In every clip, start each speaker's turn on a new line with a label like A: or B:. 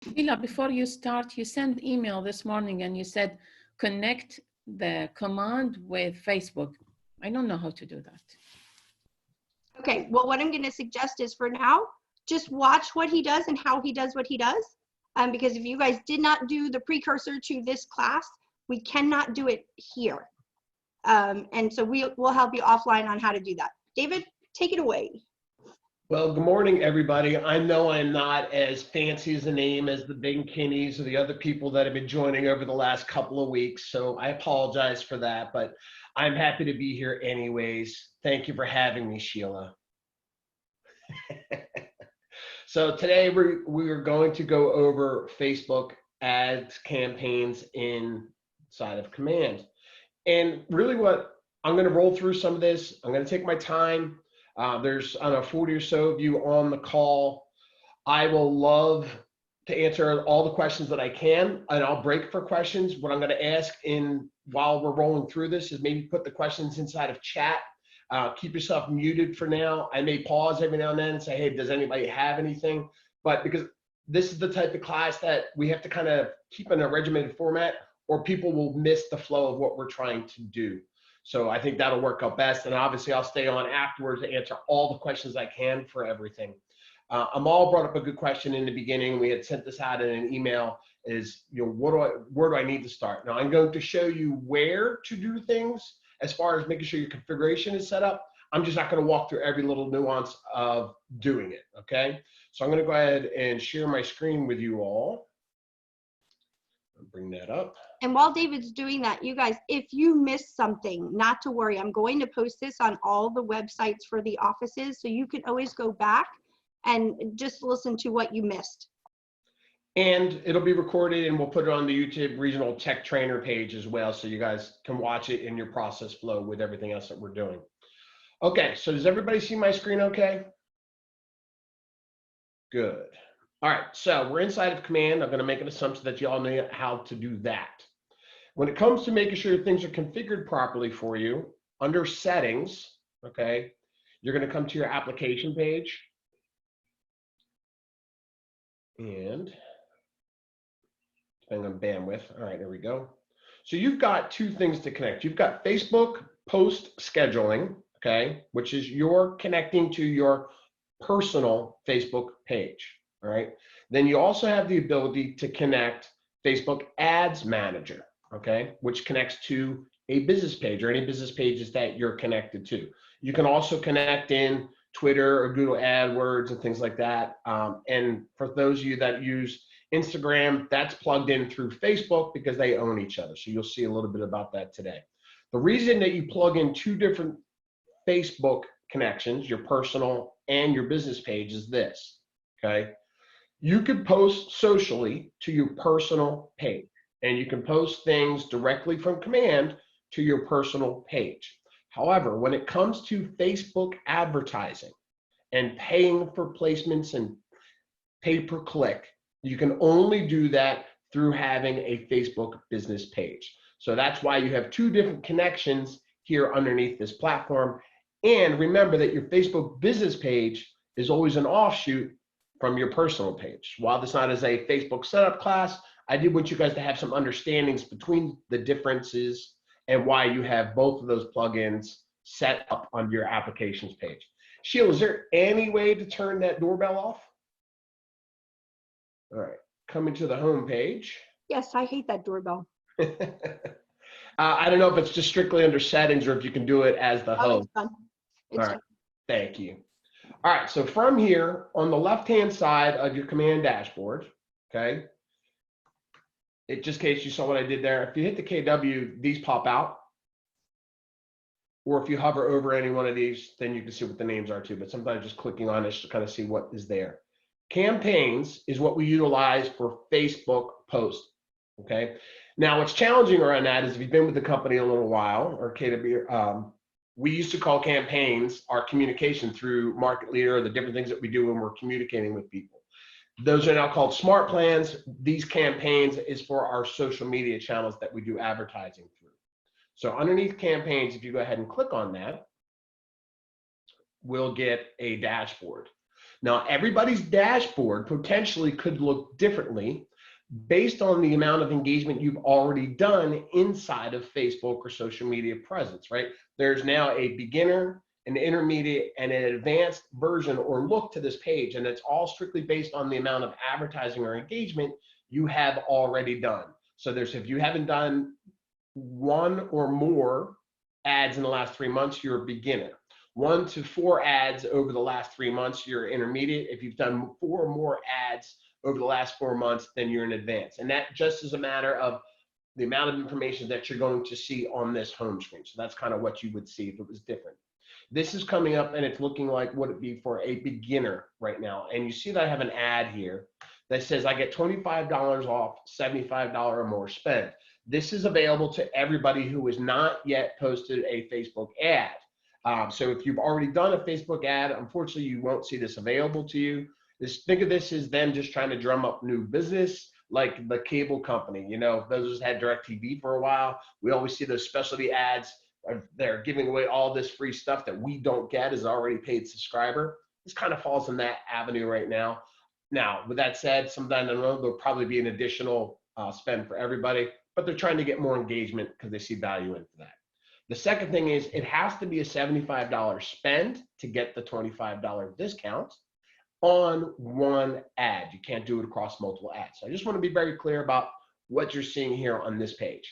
A: Sheila, before you start, you sent email this morning and you said connect the command with Facebook. I don't know how to do that.
B: Okay, well, what I'm going to suggest is for now, just watch what he does and how he does what he does. Because if you guys did not do the precursor to this class, we cannot do it here. And so we'll help you offline on how to do that. David, take it away.
C: Well, good morning, everybody. I know I'm not as fancy as a name as the Big Kinneys or the other people that have been joining over the last couple of weeks, so I apologize for that, but I'm happy to be here anyways. Thank you for having me, Sheila. So today we're going to go over Facebook ads campaigns inside of Command. And really what I'm going to roll through some of this. I'm going to take my time. There's, I don't know, 40 or so of you on the call. I will love to answer all the questions that I can, and I'll break for questions. What I'm going to ask while we're rolling through this is maybe put the questions inside of chat. Keep yourself muted for now. I may pause every now and then and say, hey, does anybody have anything? But because this is the type of class that we have to kind of keep in a regimented format, or people will miss the flow of what we're trying to do. So I think that'll work out best. And obviously I'll stay on afterwards to answer all the questions I can for everything. Amal brought up a good question in the beginning. We had sent this out in an email is, where do I need to start? Now I'm going to show you where to do things as far as making sure your configuration is set up. I'm just not going to walk through every little nuance of doing it, okay? So I'm going to go ahead and share my screen with you all. I'll bring that up.
B: And while David's doing that, you guys, if you missed something, not to worry. I'm going to post this on all the websites for the offices, so you can always go back and just listen to what you missed.
C: And it'll be recorded and we'll put it on the YouTube Regional Tech Trainer page as well, so you guys can watch it in your process flow with everything else that we're doing. Okay, so does everybody see my screen okay? Good. All right, so we're inside of Command. I'm going to make an assumption that you all know how to do that. When it comes to making sure things are configured properly for you, under Settings, okay, you're going to come to your application page. And depending on bandwidth. All right, there we go. So you've got two things to connect. You've got Facebook post scheduling, okay, which is you're connecting to your personal Facebook page, all right? Then you also have the ability to connect Facebook Ads Manager, okay, which connects to a business page or any business pages that you're connected to. You can also connect in Twitter or Google AdWords and things like that. And for those of you that use Instagram, that's plugged in through Facebook because they own each other. So you'll see a little bit about that today. The reason that you plug in two different Facebook connections, your personal and your business page, is this, okay? You could post socially to your personal page, and you can post things directly from Command to your personal page. However, when it comes to Facebook advertising and paying for placements and pay-per-click, you can only do that through having a Facebook business page. So that's why you have two different connections here underneath this platform. And remember that your Facebook business page is always an offshoot from your personal page. While this not as a Facebook setup class, I did want you guys to have some understandings between the differences and why you have both of those plugins set up on your applications page. Sheila, is there any way to turn that doorbell off? All right, coming to the home page.
B: Yes, I hate that doorbell.
C: I don't know if it's just strictly under settings or if you can do it as the host.
B: It's done. It's
C: All right,
B: done.
C: thank you. All right, so from here on the left-hand side of your Command dashboard, okay, just in case you saw what I did there, if you hit the KW, these pop out. Or if you hover over any one of these, then you can see what the names are too, but sometimes just clicking on this to kind of see what is there. Campaigns is what we utilize for Facebook posts, okay? Now, what's challenging around that is if you've been with the company a little while, or KW, we used to call campaigns our communication through Market Leader, the different things that we do when we're communicating with people. Those are now called smart plans. These campaigns is for our social media channels that we do advertising through. So underneath campaigns, if you go ahead and click on that, we'll get a dashboard. Now, everybody's dashboard potentially could look differently based on the amount of engagement you've already done inside of Facebook or social media presence, right? There's now a beginner, an intermediate, and an advanced version or look to this page, and it's all strictly based on the amount of advertising or engagement you have already done. So if you haven't done 1 or more ads in the last 3 months, you're a beginner. 1 to 4 ads over the last 3 months, you're intermediate. If you've done 4 or more ads over the last 4 months, then you're in advance. And that just is a matter of the amount of information that you're going to see on this home screen. So that's kind of what you would see if it was different. This is coming up and it's looking like what it'd be for a beginner right now. And you see that I have an ad here that says I get $25 off $75 or more spend. This is available to everybody who has not yet posted a Facebook ad. So if you've already done a Facebook ad, unfortunately, you won't see this available to you. Think of this as them just trying to drum up new business, like the cable company. You know, those had DirecTV for a while. We always see those specialty ads. They're giving away all this free stuff that we don't get as already paid subscriber. This kind of falls in that avenue right now. Now, with that said, sometime down the road, there'll probably be an additional spend for everybody, but they're trying to get more engagement because they see value into that. The second thing is it has to be a $75 spend to get the $25 discount on one ad. You can't do it across multiple ads. So I just want to be very clear about what you're seeing here on this page.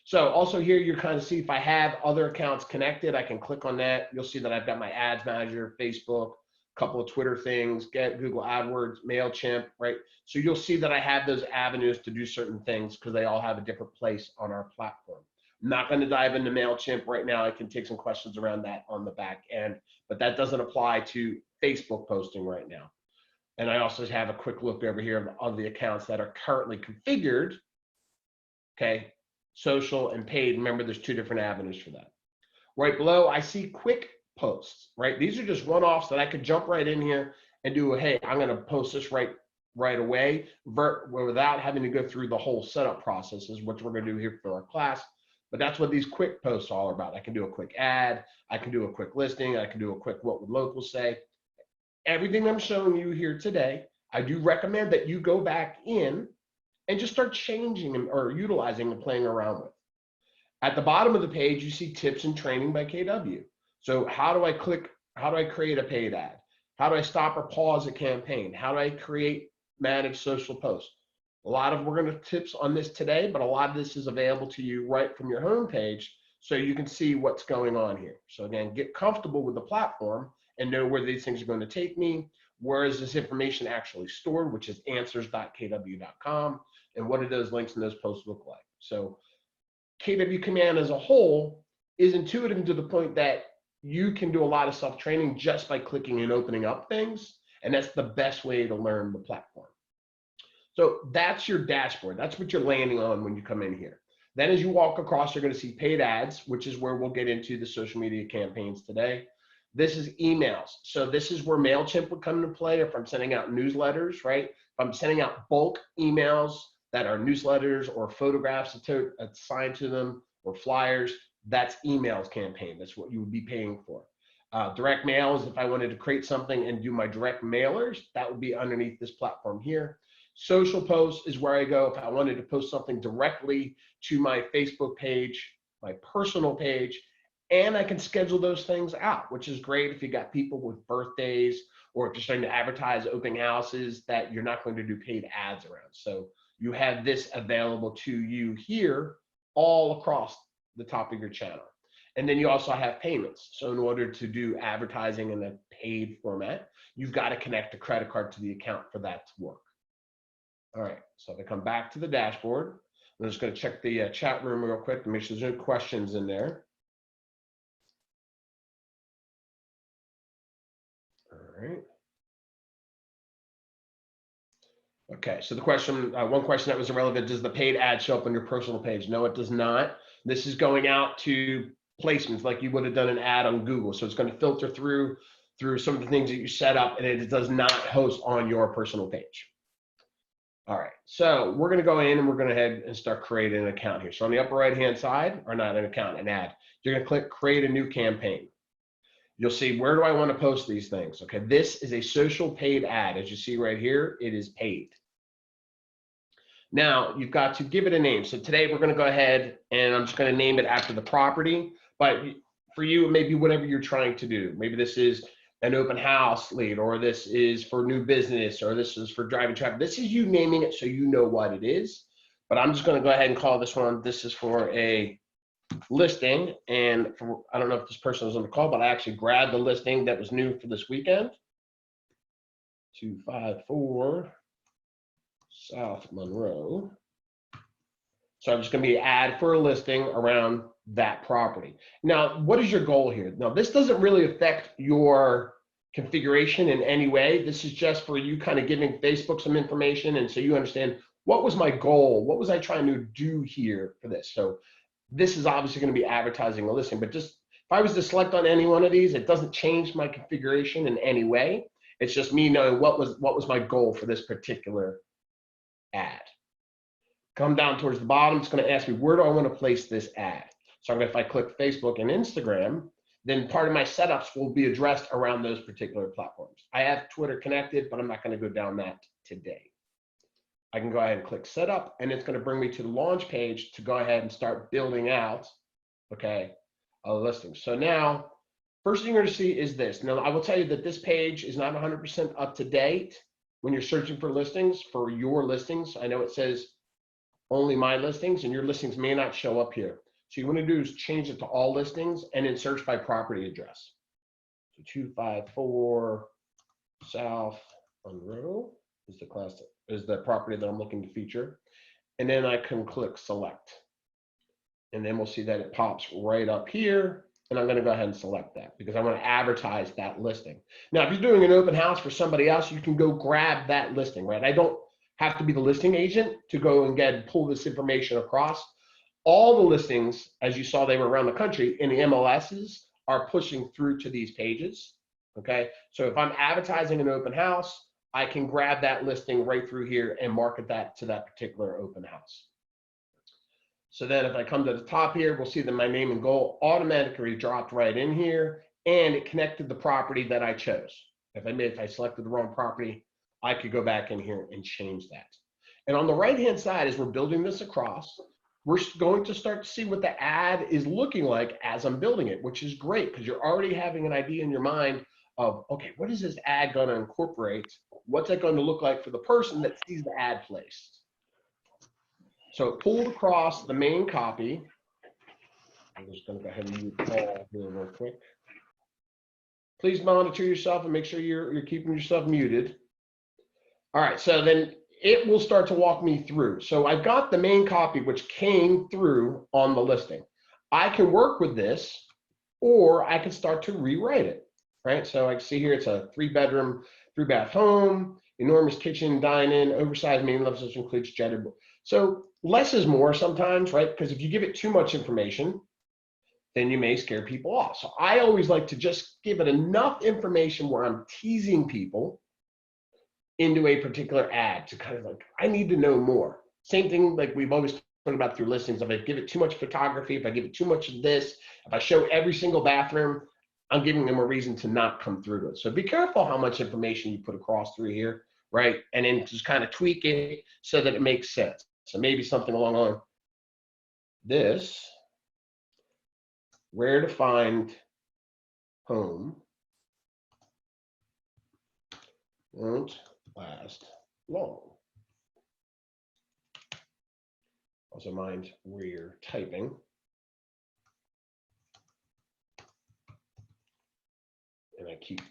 C: So also here, you kind of see if I have other accounts connected, I can click on that. You'll see that I've got my ads manager, Facebook, a couple of Twitter things, get Google AdWords, MailChimp, right? So you'll see that I have those avenues to do certain things because they all have a different place on our platform. I'm not going to dive into MailChimp right now. I can take some questions around that on the back end, but that doesn't apply to Facebook posting right now. And I also have a quick look over here of the accounts that are currently configured. Okay, social and paid. Remember, there's 2 different avenues for that. Right below, I see quick posts, right? These are just one-offs that I could jump right in here and do, hey, I'm going to post this right away without having to go through the whole setup processes, which we're going to do here for our class. But that's what these quick posts are all about. I can do a quick ad, I can do a quick listing, I can do a quick what would locals say. Everything I'm showing you here today, I do recommend that you go back in and just start changing them or utilizing and playing around with. At the bottom of the page, you see tips and training by KW. So how do I create a paid ad? How do I stop or pause a campaign? How do I manage social posts? We're going to tips on this today, but a lot of this is available to you right from your home page so you can see what's going on here. So again, get comfortable with the platform and know where these things are going to take me. Where is this information actually stored, which is answers.kw.com, and what do those links and those posts look like? So KW Command as a whole is intuitive to the point that you can do a lot of self-training just by clicking and opening up things, and that's the best way to learn the platform. So that's your dashboard. That's what you're landing on when you come in here. Then as you walk across, you're going to see paid ads, which is where we'll get into the social media campaigns today. This is emails. So this is where MailChimp would come into play if I'm sending out newsletters, right? If I'm sending out bulk emails that are newsletters or photographs assigned to them or flyers, that's emails campaign. That's what you would be paying for. Direct mail is if I wanted to create something and do my direct mailers, that would be underneath this platform here. Social posts is where I go if I wanted to post something directly to my Facebook page, my personal page, and I can schedule those things out, which is great if you got people with birthdays or if you're starting to advertise open houses that you're not going to do paid ads around. So you have this available to you here all across the top of your channel. And then you also have payments. So in order to do advertising in a paid format, you've got to connect a credit card to the account for that to work. All right, so if I come back to the dashboard, I'm just going to check the chat room real quick to make sure there's no questions in there. All right. Okay, so the question, one question that was irrelevant, does the paid ad show up on your personal page? No, it does not. This is going out to placements like you would have done an ad on Google. So it's going to filter through some of the things that you set up, and it does not host on your personal page. All right, so we're going to go in and we're going to head and start creating an account here. So on the upper right hand side, or not an account, an ad, you're going to click create a new campaign. you'll see, where do I want to post these things? Okay, this is a social paid ad. As you see right here, it is paid. Now, you've got to give it a name. So today we're going to go ahead and I'm just going to name it after the property. But for you, maybe whatever you're trying to do. Maybe this is an open house lead, or this is for new business, or this is for driving traffic. This is you naming it so you know what it is. But I'm just going to go ahead and call this one, this is for a listing. And for, I don't know if this person was on the call, but I actually grabbed the listing that was new for this weekend. 254 South Monroe. So I'm just going to be ad for a listing around that property. Now, what is your goal here? Now, this doesn't really affect your configuration in any way. This is just for you kind of giving Facebook some information. And so you understand, what was my goal? What was I trying to do here for this? So this is obviously going to be advertising a listing, but just if I was to select on any one of these, it doesn't change my configuration in any way. It's just me knowing what was my goal for this particular ad. Come down towards the bottom, it's going to ask me, where do I want to place this ad? So if I click Facebook and Instagram, then part of my setups will be addressed around those particular platforms. I have Twitter connected, but I'm not going to go down that today. I can go ahead and click setup, and it's going to bring me to the launch page to go ahead and start building out, okay, a listing. So now, first thing you're going to see is this. Now, I will tell you that this page is not 100% up to date when you're searching for listings, for your listings. I know it says only my listings, and your listings may not show up here. So you want to do is change it to all listings and then search by property address. So 254 South Monroe is the property that I'm looking to feature. And then I can click select. And then we'll see that it pops right up here. And I'm going to go ahead and select that because I want to advertise that listing. Now, if you're doing an open house for somebody else, you can go grab that listing, right? I don't have to be the listing agent to go and pull this information across. All the listings, as you saw, they were around the country, in the MLSs are pushing through to these pages, okay? So if I'm advertising an open house, I can grab that listing right through here and market that to that particular open house. So then if I come to the top here, we'll see that my name and goal automatically dropped right in here, and it connected the property that I chose. If I selected the wrong property, I could go back in here and change that. And on the right-hand side, as we're building this across, we're going to start to see what the ad is looking like as I'm building it, which is great because you're already having an idea in your mind of, okay, what is this ad going to incorporate? What's it going to look like for the person that sees the ad placed? So it pulled across the main copy. I'm just going to go ahead and mute Paul here real quick. Please monitor yourself and make sure you're keeping yourself muted. All right, so then it will start to walk me through. So I've got the main copy, which came through on the listing. I can work with this, or I can start to rewrite it, right? So I can see here, it's a 3-bedroom, 3-bath home, enormous kitchen, dine-in, oversized main level, which includes jetted. So less is more sometimes, right? Because if you give it too much information, then you may scare people off. So I always like to just give it enough information where I'm teasing people into a particular ad to kind of like, I need to know more. Same thing like we've always talked about through listings. If I give it too much photography, if I give it too much of this, if I show every single bathroom, I'm giving them a reason to not come through to it. So be careful how much information you put across through here, right? And then just kind of tweak it so that it makes sense. So maybe something along this, where to find home won't last long. Also mind where you're typing. And I keep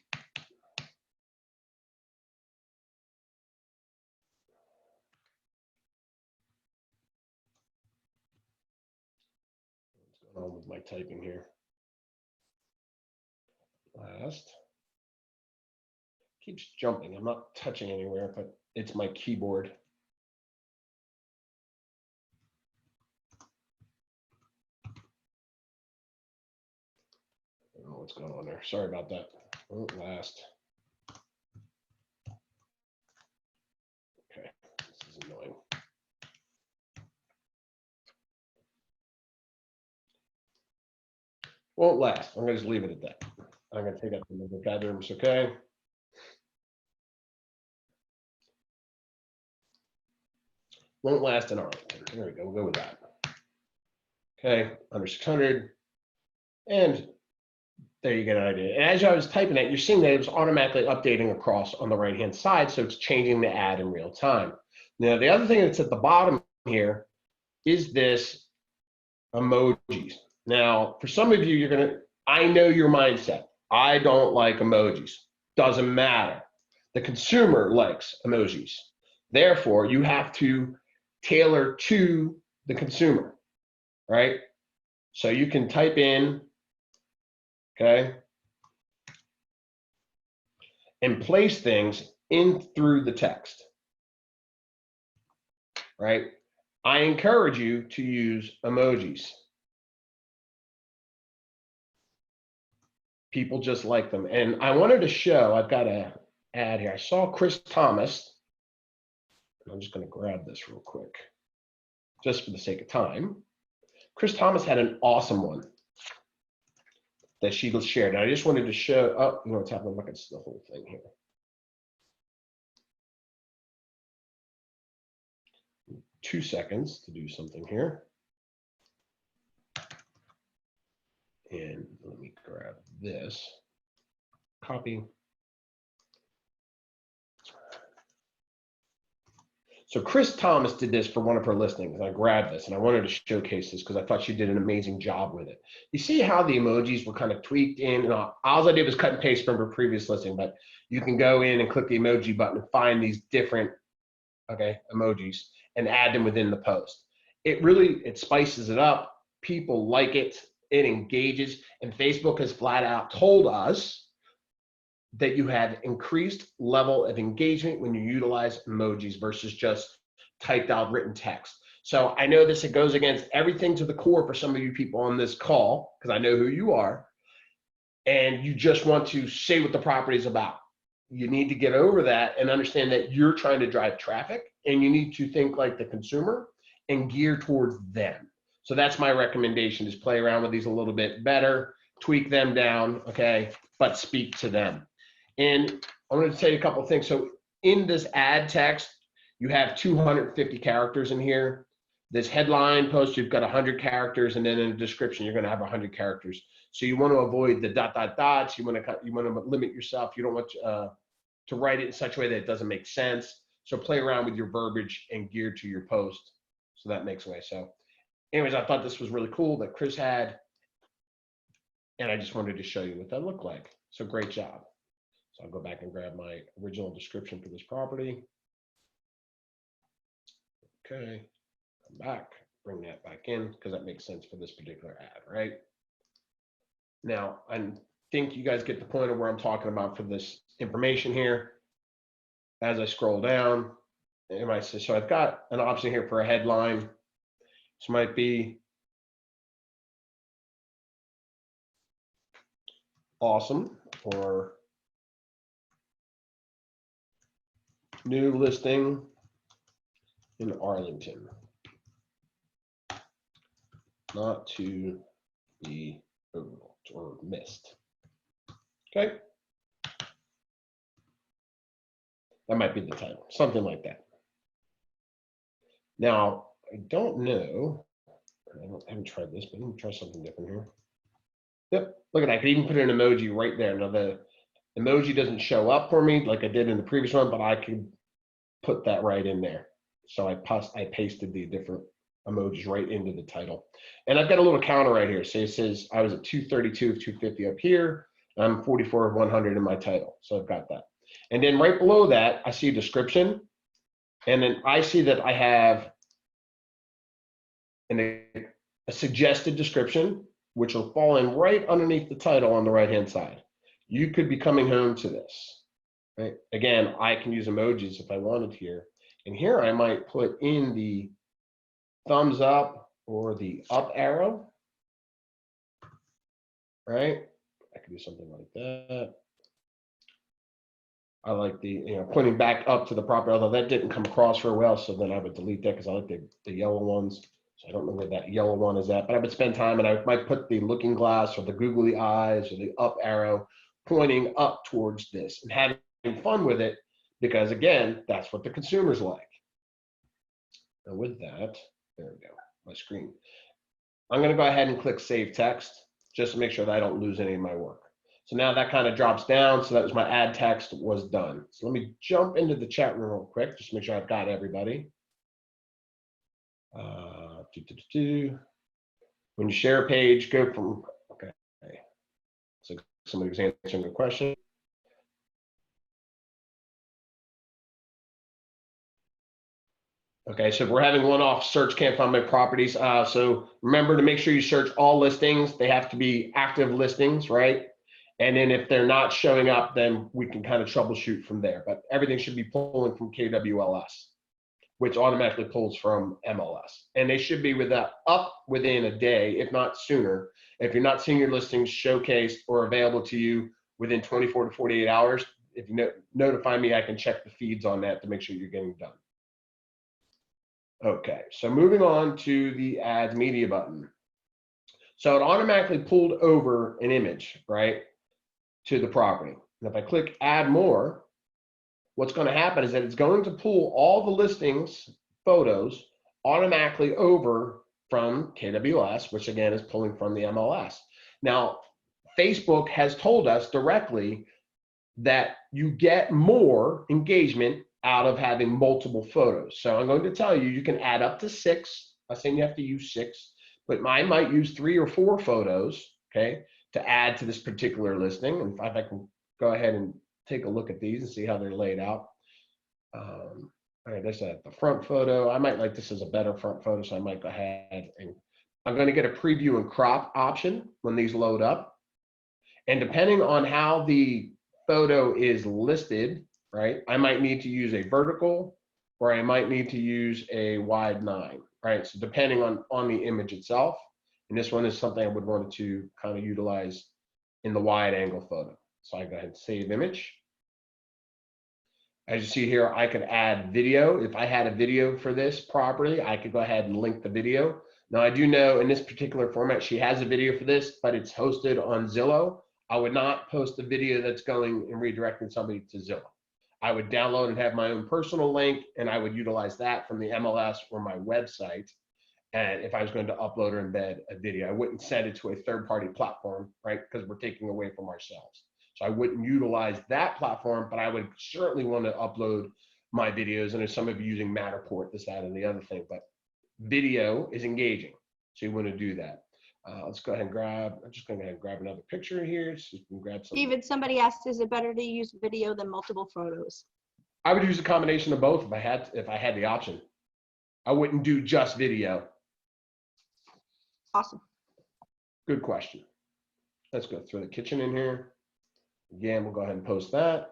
C: what's going on with my typing here. Last. Keeps jumping. I'm not touching anywhere, but it's my keyboard. I don't know what's going on there. Sorry about that. Won't last. Okay, this is annoying. Won't last. I'm going to just leave it at that. I'm going to take that from the vocabulary, it's okay. Won't last in Arlington. There we go. We'll go with that. Okay, under 600. And there you get an idea. And as I was typing it, you're seeing that it was automatically updating across on the right-hand side, so it's changing the ad in real time. Now, the other thing that's at the bottom here is this emojis. Now, for some of you, I know your mindset. I don't like emojis. Doesn't matter. The consumer likes emojis. Therefore, you have to tailor to the consumer, right? So you can type in, okay, and place things in through the text, right? I encourage you to use emojis. People just like them. And I wanted to show, I've got an ad here. I saw Chris Thomas. I'm just going to grab this real quick, just for the sake of time. Chris Thomas had an awesome one that she shared. And I just wanted to show, oh, you know what's happening? Look at the whole thing here. 2 seconds to do something here. And let me grab this, copy. So Chris Thomas did this for one of her listings, and I grabbed this and I wanted to showcase this because I thought she did an amazing job with it. You see how the emojis were kind of tweaked in, and all I did was cut and paste from her previous listing, but you can go in and click the emoji button and find these different, okay, emojis and add them within the post. It spices it up. People like it. It engages, and Facebook has flat out told us that you have increased level of engagement when you utilize emojis versus just typed out written text. So I know it goes against everything to the core for some of you people on this call, because I know who you are, and you just want to say what the property is about. You need to get over that and understand that you're trying to drive traffic, and you need to think like the consumer and gear towards them. So that's my recommendation, is play around with these a little bit better, tweak them down, okay, but speak to them. And I'm going to tell you a couple of things. So in this ad text, you have 250 characters in here. This headline post, you've got 100 characters, and then in the description, you're going to have 100 characters. So you want to avoid the ... dots. You want to limit yourself. You don't want to write it in such a way that it doesn't make sense. So play around with your verbiage and gear to your post, so that makes way. So anyways, I thought this was really cool that Chris had, and I just wanted to show you what that looked like. So great job. So I'll go back and grab my original description for this property. Okay, come back, bring that back in, because that makes sense for this particular ad, right? Now, I think you guys get the point of where I'm talking about for this information here. As I scroll down, so I've got an option here for a headline. This might be awesome, or new listing in Arlington, not to be overlooked or missed. Okay, that might be the title, something like that. Now, I don't know, I haven't tried this, but let me try something different here. Yep, look at that, I could even put an emoji right there. Now the emoji doesn't show up for me like I did in the previous one, but I could put that right in there. So I pasted the different emojis right into the title. And I've got a little counter right here. So it says I was at 232 of 250 up here. I'm 44 of 100 in my title. So I've got that. And then right below that, I see a description. And then I see that I have a suggested description, which will fall in right underneath the title on the right-hand side. You could be coming home to this, right? Again, I can use emojis if I wanted here. And here I might put in the thumbs up or the up arrow, right? I could do something like that. I like the, pointing back up to the property, although that didn't come across very well. So then I would delete that because I like the yellow ones. So I don't know where that yellow one is at, but I would spend time and I might put the looking glass or the googly eyes or the up arrow pointing up towards this and having fun with it, because again, that's what the consumers like. And with that, there we go, my screen. I'm going to go ahead and click Save Text just to make sure that I don't lose any of my work. So now that kind of drops down. So that was my add text was done. So let me jump into the chat room real quick, just to make sure I've got everybody. When you share a page, go from, okay. So somebody's answering the question. Okay, so if we're having one-off search, can't find my properties. So remember to make sure you search all listings. They have to be active listings, right? And then if they're not showing up, then we can kind of troubleshoot from there. But everything should be pulling from KWLS, which automatically pulls from MLS. And they should be up within a day, if not sooner. If you're not seeing your listings showcased or available to you within 24 to 48 hours, if you notify me, I can check the feeds on that to make sure you're getting done. Okay, so moving on to the add media button. So it automatically pulled over an image, right, to the property. And if I click add more, what's going to happen is that it's going to pull all the listings, photos, automatically over from KWS, which again is pulling from the MLS. Now, Facebook has told us directly that you get more engagement out of having multiple photos. So I'm going to tell you, you can add up to 6. I'm saying you have to use 6, but I might use 3 or 4 photos, okay, to add to this particular listing. And if I can go ahead and take a look at these and see how they're laid out. All right, there's the front photo. I might like this as a better front photo, so I might go ahead and I'm going to get a preview and crop option when these load up. And depending on how the photo is listed, right, I might need to use a vertical or I might need to use a wide 9, right? So depending on the image itself. And this one is something I would want to kind of utilize in the wide angle photo. So I go ahead and save image. As you see here, I could add video. If I had a video for this property, I could go ahead and link the video. Now I do know in this particular format, she has a video for this, but it's hosted on Zillow. I would not post a video that's going and redirecting somebody to Zillow. I would download and have my own personal link, and I would utilize that from the MLS or my website. And if I was going to upload or embed a video, I wouldn't send it to a third-party platform, right? Because we're taking away from ourselves. So I wouldn't utilize that platform, but I would certainly want to upload my videos. And there's some of you using Matterport, this, that, and the other thing, but video is engaging. So you want to do that. Let's go ahead and I'm just going to go ahead and grab another picture here. So you can grab something.
B: David, somebody asked, is it better to use video than multiple photos?
C: I would use a combination of both if I had the option. I wouldn't do just video.
B: Awesome.
C: Good question. Let's go through the kitchen in here. Again, we'll go ahead and post that.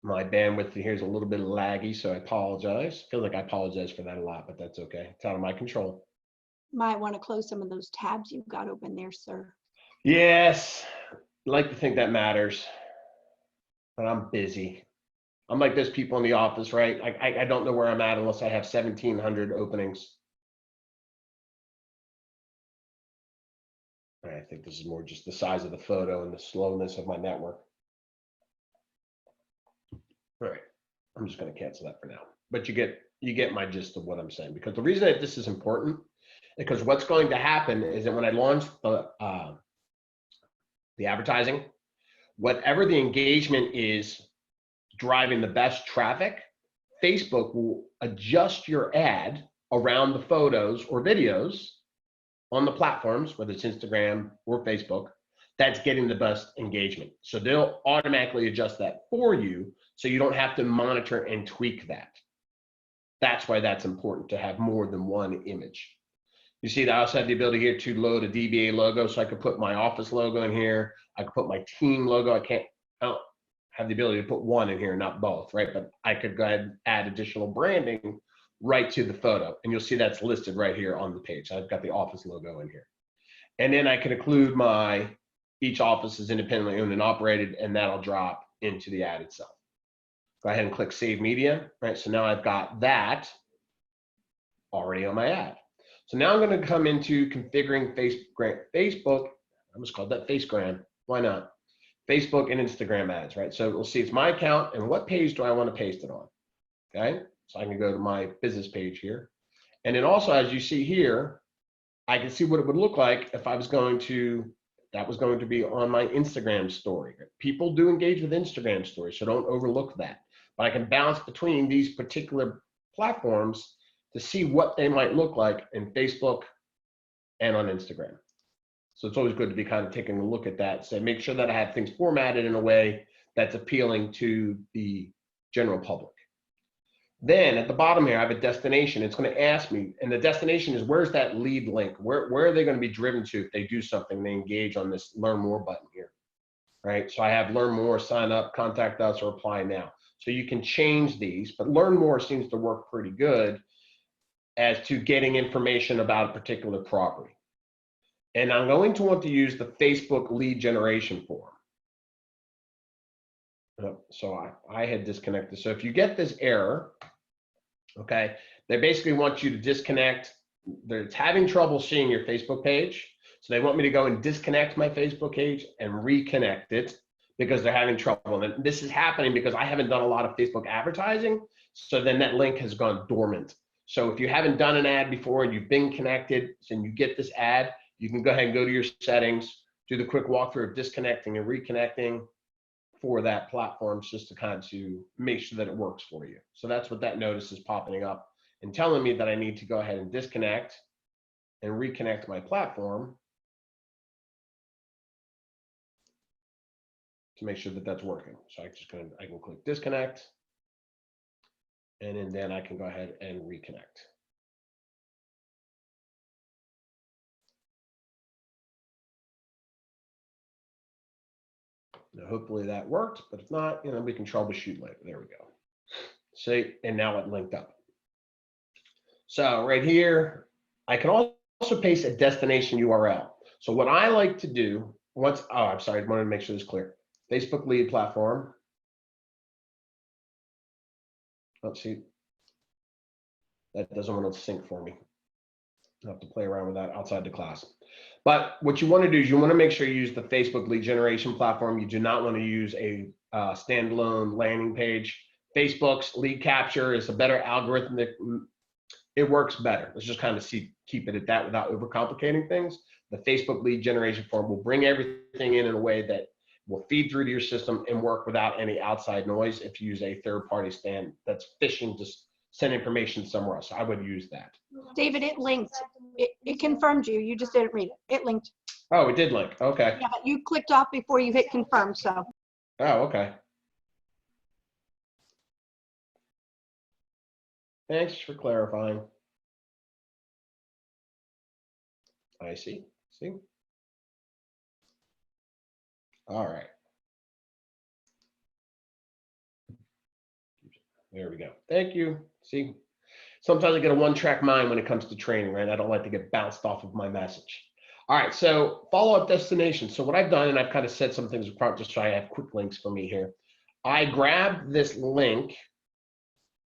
C: My bandwidth here is a little bit laggy, so I apologize. I feel like I apologize for that a lot, but that's okay. It's out of my control.
B: Might want to close some of those tabs you've got open there, sir.
C: Yes, I like to think that matters, but I'm busy. I'm like those people in the office, right? I don't know where I'm at unless I have 1,700 openings. I think this is more just the size of the photo and the slowness of my network. All right, I'm just going to cancel that for now. But you get my gist of what I'm saying, because the reason that this is important, because what's going to happen is that when I launch the advertising, whatever the engagement is driving the best traffic, Facebook will adjust your ad around the photos or videos on the platforms, whether it's Instagram or Facebook, that's getting the best engagement. So they'll automatically adjust that for you, so you don't have to monitor and tweak that. That's why that's important to have more than one image. You see that I also have the ability here to load a DBA logo, so I could put my office logo in here. I could put my team logo. I don't have the ability to put one in here, not both, right? But I could go ahead and add additional branding right to the photo. And you'll see that's listed right here on the page. I've got the office logo in here. And then I can include each office is independently owned and operated, and that'll drop into the ad itself. Go ahead and click Save Media, right? So now I've got that already on my ad. So now I'm going to come into configuring Facebook. I almost called that Facegram. Why not? Facebook and Instagram ads, right? So we'll see it's my account and what page do I want to paste it on? Okay, so I can go to my business page here. And then also, as you see here, I can see what it would look like if I was going to, that was going to be on my Instagram story. People do engage with Instagram stories, so don't overlook that. But I can bounce between these particular platforms to see what they might look like in Facebook and on Instagram. So it's always good to be kind of taking a look at that. So make sure that I have things formatted in a way that's appealing to the general public. Then at the bottom here, I have a destination. It's going to ask me, and the destination is where's that lead link? Where are they going to be driven to if they do something, they engage on this learn more button here, right? So I have learn more, sign up, contact us, or apply now. So you can change these, but learn more seems to work pretty good as to getting information about a particular property. And I'm going to want to use the Facebook lead generation form. So I had disconnected. So if you get this error, okay, they basically want you to disconnect. They're having trouble seeing your Facebook page. So they want me to go and disconnect my Facebook page and reconnect it because they're having trouble. And this is happening because I haven't done a lot of Facebook advertising. So then that link has gone dormant. So if you haven't done an ad before and you've been connected and you get this ad, you can go ahead and go to your settings, do the quick walkthrough of disconnecting and reconnecting for that platform, just to kind of to make sure that it works for you. So that's what that notice is popping up and telling me that I need to go ahead and disconnect and reconnect my platform to make sure that that's working. So I can click disconnect, and then I can go ahead and reconnect. Now, hopefully that worked, but if not, we can troubleshoot later. There we go. See, and now it linked up. So right here, I can also paste a destination URL. So what I like to do, I'm sorry, I wanted to make sure this is clear. Facebook lead platform. Let's see. That doesn't want to sync for me. I'll have to play around with that outside the class. But what you want to do is you want to make sure you use the Facebook lead generation platform. You do not want to use a standalone landing page. Facebook's lead capture is a better algorithmic. It works better. Let's just kind of keep it at that without overcomplicating things. The Facebook lead generation form will bring everything in a way that will feed through to your system and work without any outside noise. If you use a third-party stand that's phishing, just send information somewhere else. I would use that.
B: David, it linked. It confirmed you. You just didn't read it. It linked.
C: Oh, it did link. Okay.
B: Yeah, but you clicked off before you hit confirm, so.
C: Oh, okay. Thanks for clarifying. I see. See? All right. There we go. Thank you. See? Sometimes I get a one-track mind when it comes to training, right? I don't like to get bounced off of my message. All right, so follow-up destination. So what I've done, and I've kind of said some things apart just so I have quick links for me here. I grabbed this link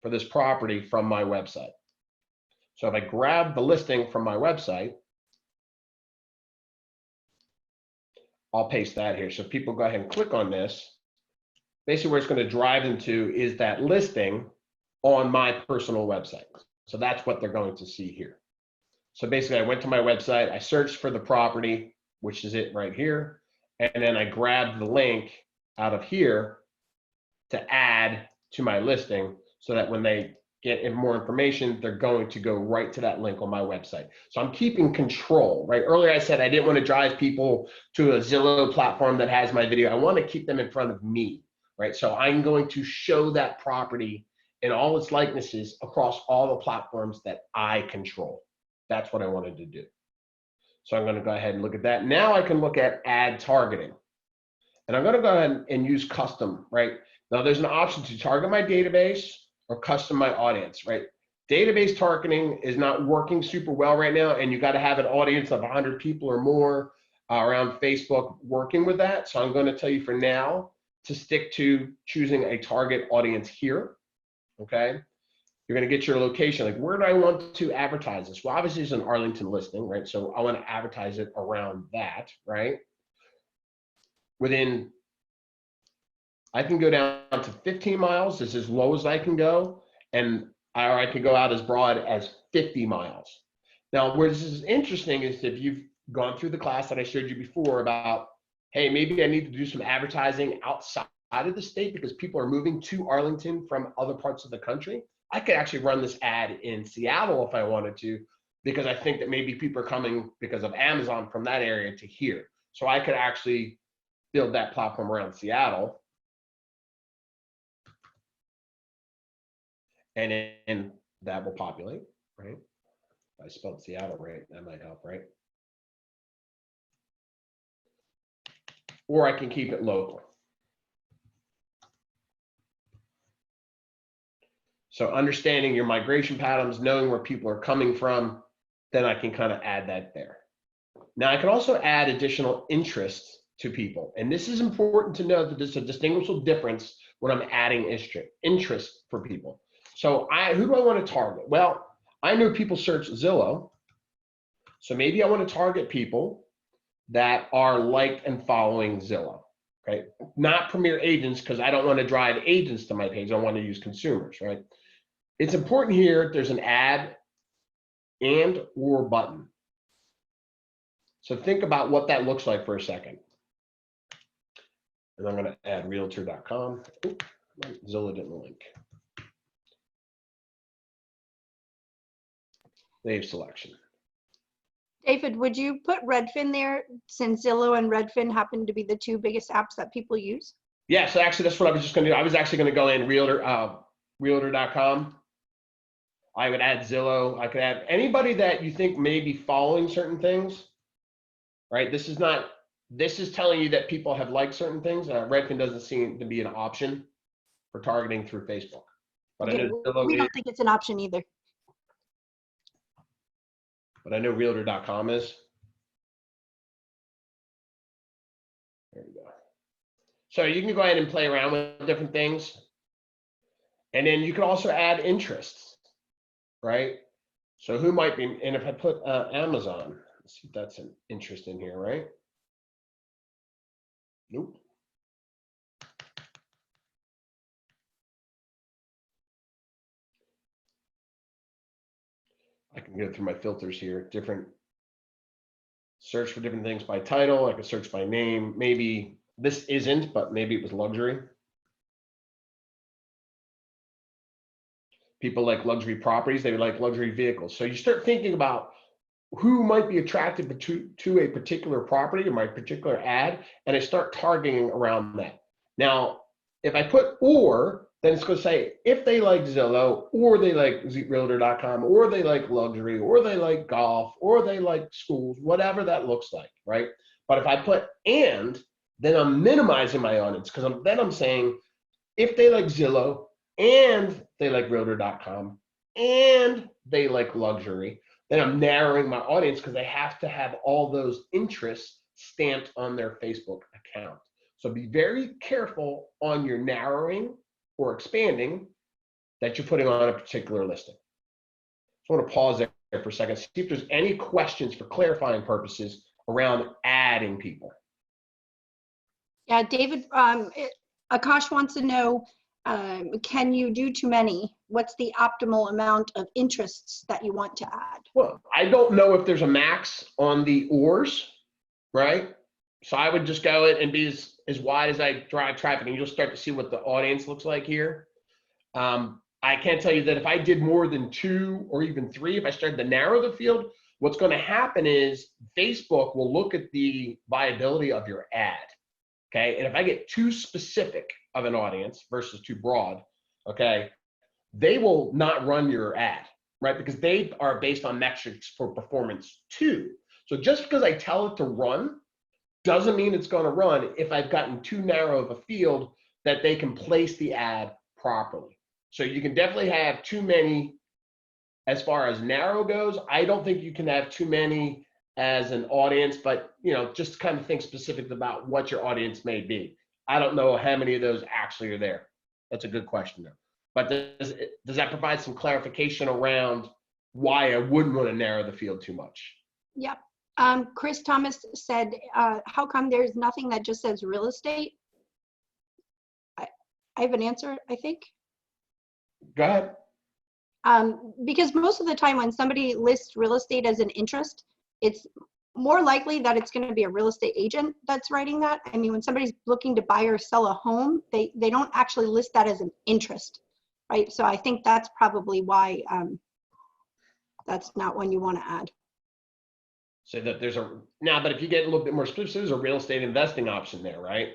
C: for this property from my website. So if I grab the listing from my website, I'll paste that here. So if people go ahead and click on this, basically where it's going to drive them to is that listing on my personal website. So that's what they're going to see here. So basically I went to my website, I searched for the property, which is it right here. And then I grabbed the link out of here to add to my listing so that when they get more information, they're going to go right to that link on my website. So I'm keeping control, right? Earlier I said I didn't want to drive people to a Zillow platform that has my video. I want to keep them in front of me, right? So I'm going to show that property in all its likenesses across all the platforms that I control. That's what I wanted to do. So I'm going to go ahead and look at that. Now I can look at ad targeting. And I'm going to go ahead and use custom, right? Now there's an option to target my database or custom my audience, right? Database targeting is not working super well right now, and you got to have an audience of 100 people or more around Facebook working with that. So I'm going to tell you for now to stick to choosing a target audience here, okay? You're going to get your location. Like, where do I want to advertise this? Well, obviously it's an Arlington listing, right? So I want to advertise it around that, right? I can go down to 15 miles. This is as low as I can go. Or I can go out as broad as 50 miles. Now, where this is interesting is if you've gone through the class that I showed you before about, hey, maybe I need to do some advertising outside of the state because people are moving to Arlington from other parts of the country. I could actually run this ad in Seattle if I wanted to, because I think that maybe people are coming because of Amazon from that area to here. So I could actually build that platform around Seattle. And that will populate, right? If I spelled Seattle right, that might help, right? Or I can keep it local. So understanding your migration patterns, knowing where people are coming from, then I can kind of add that there. Now I can also add additional interests to people. And this is important to know that there's a distinguishable difference when I'm adding interest for people. So who do I want to target? Well, I know people search Zillow. So maybe I want to target people that are liked and following Zillow, okay? Not Premier agents, because I don't want to drive agents to my page. I want to use consumers, right? It's important here, there's an add and or button. So think about what that looks like for a second. And I'm going to add realtor.com. Zillow didn't link. Save selection.
B: David, would you put Redfin there since Zillow and Redfin happen to be the two biggest apps that people use?
C: Yeah, so actually that's what I was just going to do. I was actually going to go in realtor.com. I would add Zillow. I could add anybody that you think may be following certain things, right? This is telling you that people have liked certain things. Redfin doesn't seem to be an option for targeting through Facebook. But
B: Okay,
C: I know Zillow
B: we don't think it's an option either.
C: But I know realtor.com is. There we go. So you can go ahead and play around with different things. And then you can also add interests, right? So who might be, and if I put Amazon, let's see if that's an interest in here, right? Nope. I can go through my filters here, search for different things by title. I can search by name. Maybe this isn't, but maybe it was luxury. People like luxury properties, they like luxury vehicles. So you start thinking about who might be attracted to a particular property or my particular ad, and I start targeting around that. Now, if I put or, then it's going to say if they like Zillow, or they like realtor.com, or they like luxury, or they like golf, or they like schools, whatever that looks like, right? But if I put and, then I'm minimizing my audience, because then I'm saying if they like Zillow, and they like realtor.com, and they like luxury, then I'm narrowing my audience because I have to have all those interests stamped on their Facebook account. So be very careful on your narrowing or expanding that you're putting on a particular listing. So I want to pause there for a second, see if there's any questions for clarifying purposes around adding people.
B: Yeah, David, Akash wants to know, can you do too many? What's the optimal amount of interests that you want to add?
C: Well, I don't know if there's a max on the ors, right? So I would just go in and be as wide as I drive traffic, and you'll start to see what the audience looks like here. I can tell you that if I did more than 2 or even 3, if I started to narrow the field, what's going to happen is Facebook will look at the viability of your ad. Okay, and if I get too specific of an audience versus too broad, okay, they will not run your ad, right? Because they are based on metrics for performance too. So just because I tell it to run doesn't mean it's going to run if I've gotten too narrow of a field that they can place the ad properly. So you can definitely have too many as far as narrow goes. I don't think you can have too many as an audience, but just kind of think specific about what your audience may be. I don't know how many of those actually are there. That's a good question though. But does that provide some clarification around why I wouldn't want to narrow the field too much?
B: Yep. Chris Thomas said, how come there's nothing that just says real estate? I have an answer, I think.
C: Go ahead.
B: Because most of the time when somebody lists real estate as an interest, it's more likely that it's going to be a real estate agent that's writing that. I mean, when somebody's looking to buy or sell a home, they don't actually list that as an interest, right? So I think that's probably why that's not one you want to add.
C: So that there's but if you get a little bit more specific, there's a real estate investing option there, right?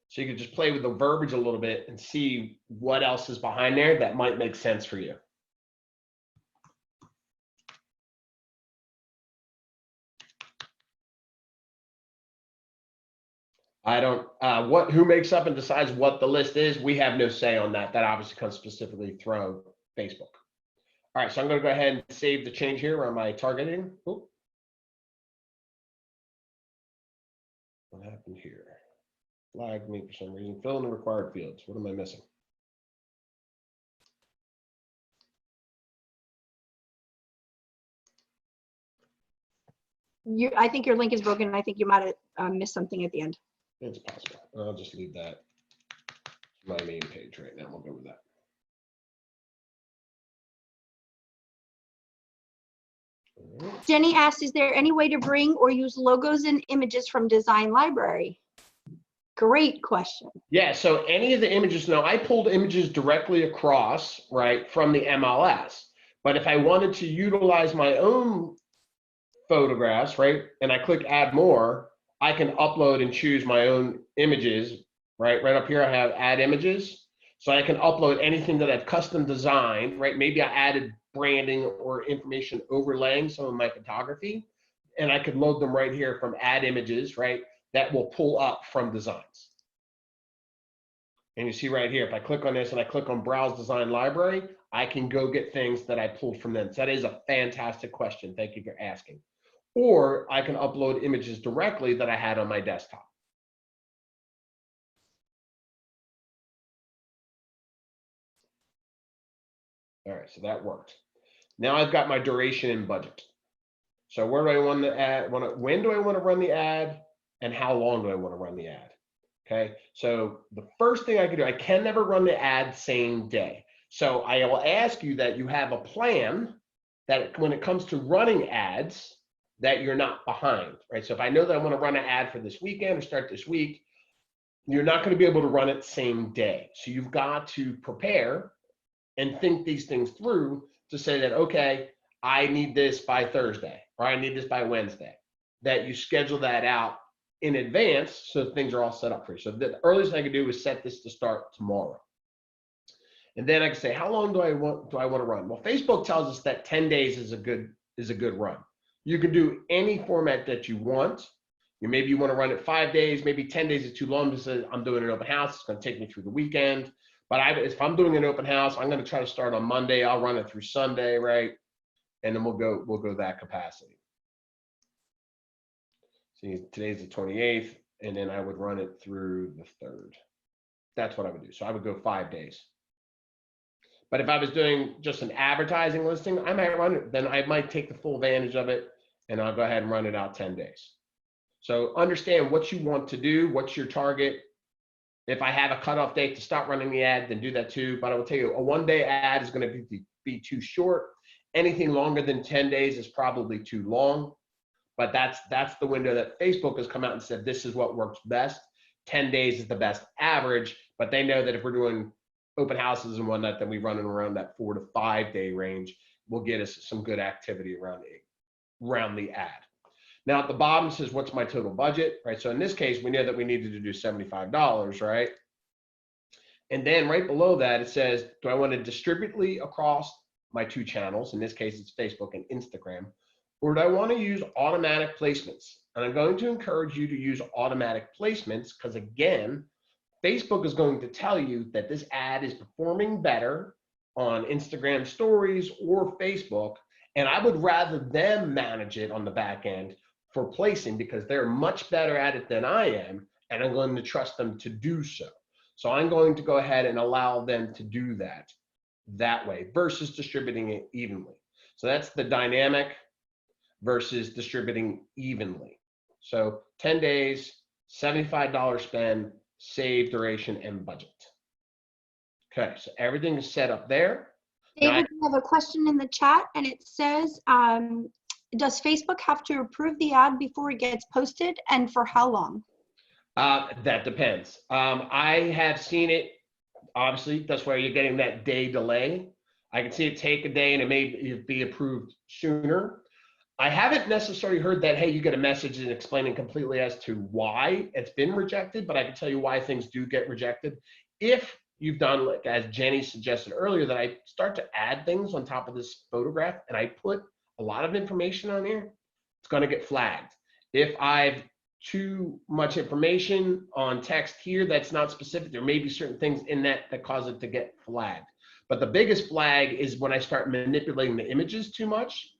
C: So you could just play with the verbiage a little bit and see what else is behind there that might make sense for you. I don't, who makes up and decides what the list is? We have no say on that. That obviously comes specifically from Facebook. All right, so I'm going to go ahead and save the change here on my targeting. Oop. What happened here? Flagged me for some reason. Fill in the required fields. What am I missing?
B: I think your link is broken, and I think you might have missed something at the end.
C: It's possible. I'll just leave that my main page right now. We'll go with that.
B: Jenny asked, is there any way to bring or use logos and images from Design Library? Great question.
C: Yeah, so any of the images, now I pulled images directly across, right, from the MLS. But if I wanted to utilize my own photographs, right, and I click add more, I can upload and choose my own images, right? Right up here, I have add images. So I can upload anything that I've custom designed, right? Maybe I added branding or information overlaying some of my photography, and I could load them right here from add images, right? That will pull up from designs. And you see right here, if I click on this and I click on browse design library, I can go get things that I pulled from them. So that is a fantastic question. Thank you for asking. Or I can upload images directly that I had on my desktop. All right, so that worked. Now I've got my duration and budget. So where do I want to add? When do I want to run the ad? And how long do I want to run the ad? Okay, so the first thing I can do, I can never run the ad same day. So I will ask you that you have a plan that when it comes to running ads, that you're not behind, right? So if I know that I want to run an ad for this weekend or start this week, you're not going to be able to run it same day. So you've got to prepare and think these things through to say that, okay, I need this by Thursday, or I need this by Wednesday, that you schedule that out in advance so things are all set up for you. So the earliest I can do is set this to start tomorrow. And then I can say, how long do I want to run? Well, Facebook tells us that 10 days is a good run. You can do any format that you want. Maybe you want to run it 5 days, maybe 10 days is too long because I'm doing an open house. It's going to take me through the weekend. But if I'm doing an open house, I'm going to try to start on Monday. I'll run it through Sunday, right? And then we'll go that capacity. See, today's the 28th, and then I would run it through the 3rd. That's what I would do. So I would go 5 days. But if I was doing just an advertising listing, I might run it. Then I might take the full advantage of it, and I'll go ahead and run it out 10 days. So understand what you want to do. What's your target? If I have a cutoff date to stop running the ad, then do that too. But I will tell you, a one-day ad is going to be too short. Anything longer than 10 days is probably too long. But that's the window that Facebook has come out and said, this is what works best. 10 days is the best average, but they know that if we're doing open houses and whatnot, then we run it around that 4 to 5 day range will get us some good activity around the ad. Now at the bottom says, what's my total budget, right? So in this case, we know that we needed to do $75, right? And then right below that, it says, do I want to distributely across my 2 channels? In this case, it's Facebook and Instagram. Or do I want to use automatic placements? And I'm going to encourage you to use automatic placements because, again, Facebook is going to tell you that this ad is performing better on Instagram stories or Facebook. And I would rather them manage it on the back end for placing because they're much better at it than I am. And I'm going to trust them to do so. So I'm going to go ahead and allow them to do that way versus distributing it evenly. So that's the dynamic versus distributing evenly. So 10 days, $75 spend, save duration and budget. Okay, so everything is set up there.
B: David, we have a question in the chat, and it says, does Facebook have to approve the ad before it gets posted, and for how long?
C: That depends. I have seen it, obviously, that's where you're getting that day delay. I can see it take a day and it may be approved sooner. I haven't necessarily heard that, hey, you get a message and explaining completely as to why it's been rejected, but I can tell you why things do get rejected. If you've done, like as Jenny suggested earlier, that I start to add things on top of this photograph and I put a lot of information on here, it's going to get flagged. If I've too much information on text here that's not specific, there may be certain things in that cause it to get flagged. But the biggest flag is when I start manipulating the images too much.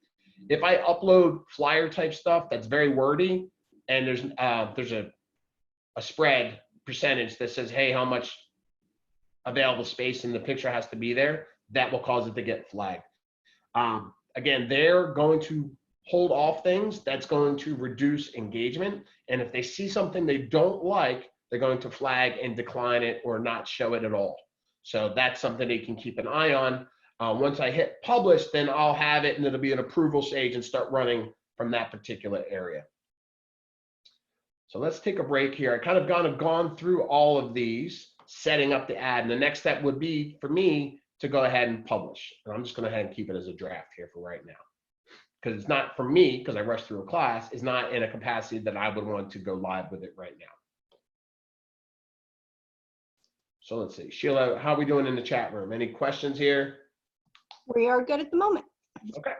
C: If I upload flyer type stuff that's very wordy and there's a spread percentage that says, hey, how much available space in the picture has to be there, that will cause it to get flagged. Again, they're going to hold off things that's going to reduce engagement. And if they see something they don't like, they're going to flag and decline it or not show it at all. So that's something they can keep an eye on. Once I hit publish, then I'll have it and it'll be an approval stage and start running from that particular area. So let's take a break here. I kind of gone through all of these, setting up the ad. And the next step would be for me to go ahead and publish. And I'm just going to go ahead and keep it as a draft here for right now. Because it's not for me, because I rushed through a class, is not in a capacity that I would want to go live with it right now. So let's see. Sheila, how are we doing in the chat room? Any questions here?
B: We are good at the moment.
C: Okay.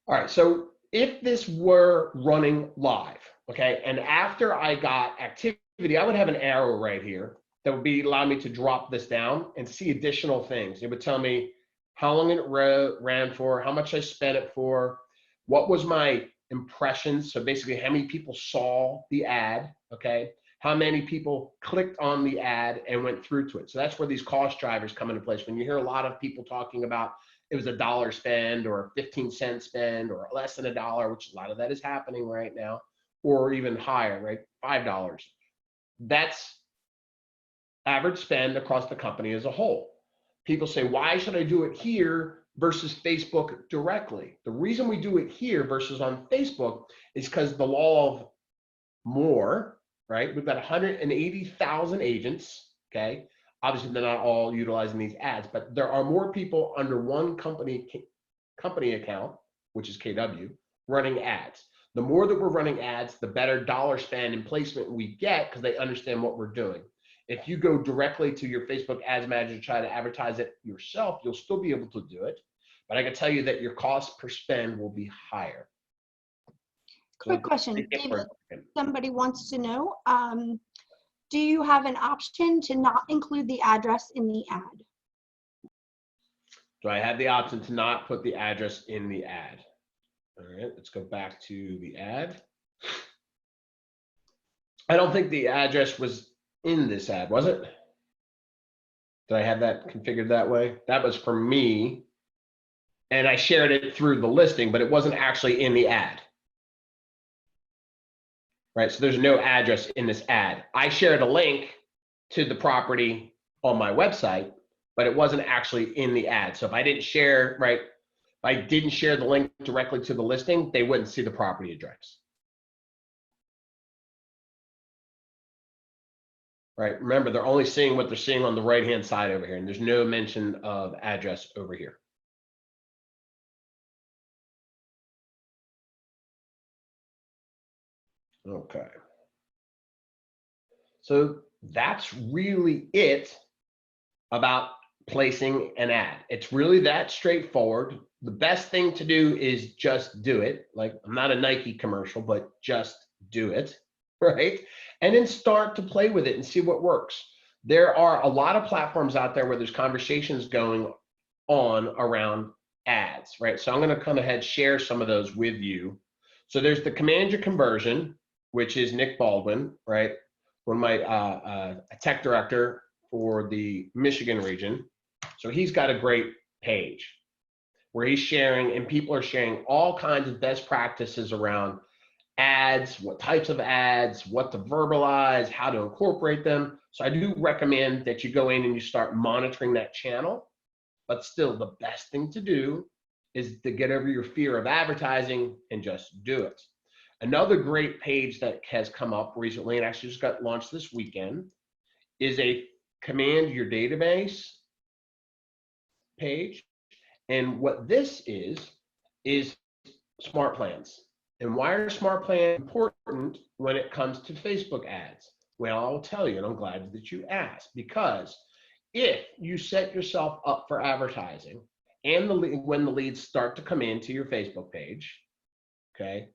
C: All right, so if this were running live, okay, and after I got activity, I would have an arrow right here that would allow me to drop this down and see additional things. It would tell me how long it ran for, how much I spent it for, what was my impressions, so basically how many people saw the ad, okay, how many people clicked on the ad and went through to it. So that's where these cost drivers come into place. When you hear a lot of people talking about it was $1 spend or 15-cent spend or less than $1, which a lot of that is happening right now, or even higher, right, $5. That's average spend across the company as a whole. People say, why should I do it here versus Facebook directly? The reason we do it here versus on Facebook is because the law of more, right? We've got 180,000 agents, okay? Obviously, they're not all utilizing these ads, but there are more people under one company account, which is KW, running ads. The more that we're running ads, the better dollar spend and placement we get because they understand what we're doing. If you go directly to your Facebook ads manager to try to advertise it yourself, you'll still be able to do it. But I can tell you that your cost per spend will be higher.
B: Quick question, David, somebody wants to know, do you have an option to not include the address in the ad?
C: Do I have the option to not put the address in the ad? All right, let's go back to the ad. I don't think the address was in this ad, was it? Did I have that configured that way? That was for me, and I shared it through the listing, but it wasn't actually in the ad. Right, so there's no address in this ad. I shared a link to the property on my website, but it wasn't actually in the ad. So if I didn't share, right, if I didn't share the link directly to the listing, they wouldn't see the property address. Right, remember, they're only seeing what they're seeing on the right-hand side over here, and there's no mention of address over here. Okay. So that's really it about placing an ad. It's really that straightforward. The best thing to do is just do it. Like, I'm not a Nike commercial, but just do it, right? And then start to play with it and see what works. There are a lot of platforms out there where there's conversations going on around ads, right? So I'm going to come ahead, share some of those with you. So there's the Command Your Conversion, which is Nick Baldwin, right? one of my a tech director for the Michigan region. So he's got a great page where he's sharing, and people are sharing all kinds of best practices around ads, what types of ads, what to verbalize, how to incorporate them. So I do recommend that you go in and you start monitoring that channel. But still, the best thing to do is to get over your fear of advertising and just do it. Another great page that has come up recently and actually just got launched this weekend is a command your database page. And what this is smart plans. And why are smart plans important when it comes to Facebook ads? Well, I'll tell you, and I'm glad that you asked, because if you set yourself up for advertising and when the leads start to come into your Facebook page, okay,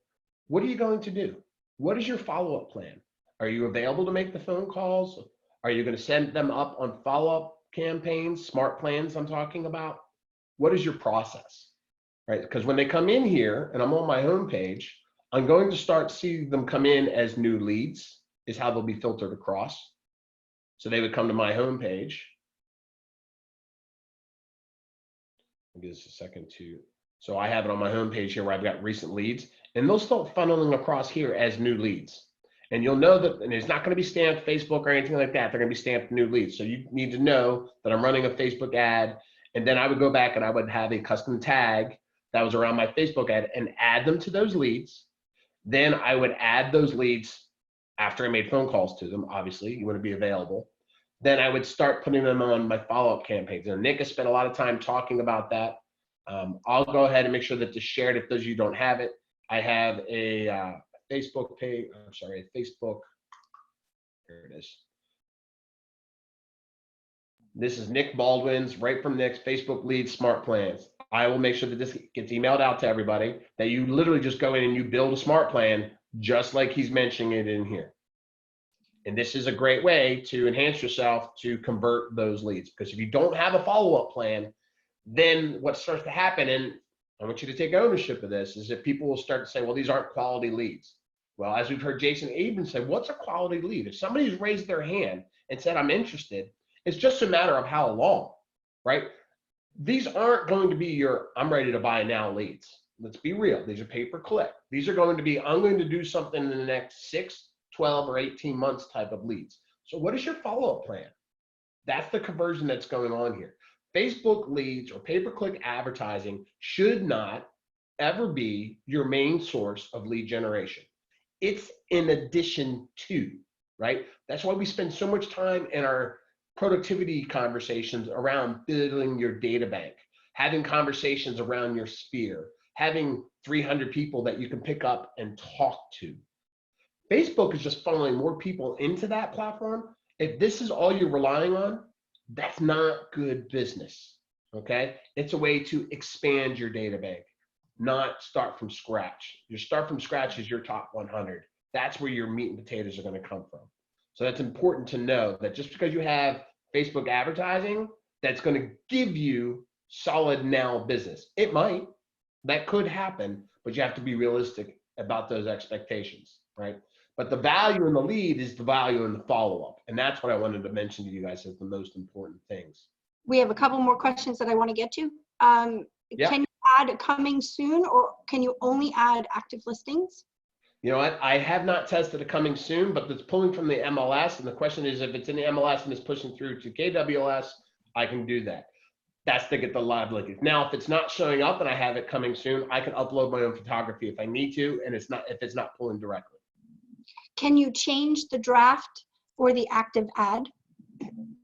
C: what are you going to do? What is your follow-up plan? Are you available to make the phone calls? Are you going to send them up on follow-up campaigns, smart plans I'm talking about? What is your process, right? Because when they come in here and I'm on my home page, I'm going to start seeing them come in as new leads is how they'll be filtered across. So they would come to my home page. I'll give this a second to, so I have it on my home page here where I've got recent leads, and they'll start funneling across here as new leads. And you'll know that, and it's not going to be stamped Facebook or anything like that. They're going to be stamped new leads. So you need to know that I'm running a Facebook ad, and then I would go back and I would have a custom tag that was around my Facebook ad and add them to those leads. Then I would add those leads after I made phone calls to them. Obviously, you want to be available. Then I would start putting them on my follow-up campaigns. And Nick has spent a lot of time talking about that. I'll go ahead and make sure that this is shared if those of you don't have it. I have a Facebook page, I'm sorry, a Facebook, here it is. This is Nick Baldwin's, right from Nick's Facebook Lead Smart Plans. I will make sure that this gets emailed out to everybody, that you literally just go in and you build a smart plan, just like he's mentioning it in here. And this is a great way to enhance yourself to convert those leads. Because if you don't have a follow-up plan, then what starts to happen, and I want you to take ownership of this, is that people will start to say, well, these aren't quality leads. Well, as we've heard Jason Abrams say, what's a quality lead? If somebody's raised their hand and said, I'm interested, it's just a matter of how long, right? These aren't going to be your, I'm ready to buy now leads. Let's be real. These are pay-per-click. These are going to be, I'm going to do something in the next 6, 12, or 18 months type of leads. So what is your follow-up plan? That's the conversion that's going on here. Facebook leads or pay-per-click advertising should not ever be your main source of lead generation. It's in addition to, right? That's why we spend so much time in our productivity conversations around building your data bank, having conversations around your sphere, having 300 people that you can pick up and talk to. Facebook is just funneling more people into that platform. If this is all you're relying on, that's not good business, okay? It's a way to expand your data bank, not start from scratch. Your start from scratch is your top 100. That's where your meat and potatoes are gonna come from. So that's important to know, that just because you have Facebook advertising, that's gonna give you solid now business. It might, that could happen, but you have to be realistic about those expectations, right? But the value in the lead is the value in the follow-up. And that's what I wanted to mention to you guys as the most important things.
B: We have a couple more questions that I want to get to.
C: Yep.
B: Can you add coming soon, or can you only add active listings?
C: You know what? I have not tested a coming soon, but it's pulling from the MLS. And the question is, if it's in the MLS and it's pushing through to KWS, I can do that. That's to get the live linkage. Now, if it's not showing up and I have it coming soon, I can upload my own photography if I need to, and if it's not pulling directly.
B: Can you change the draft or the active ad?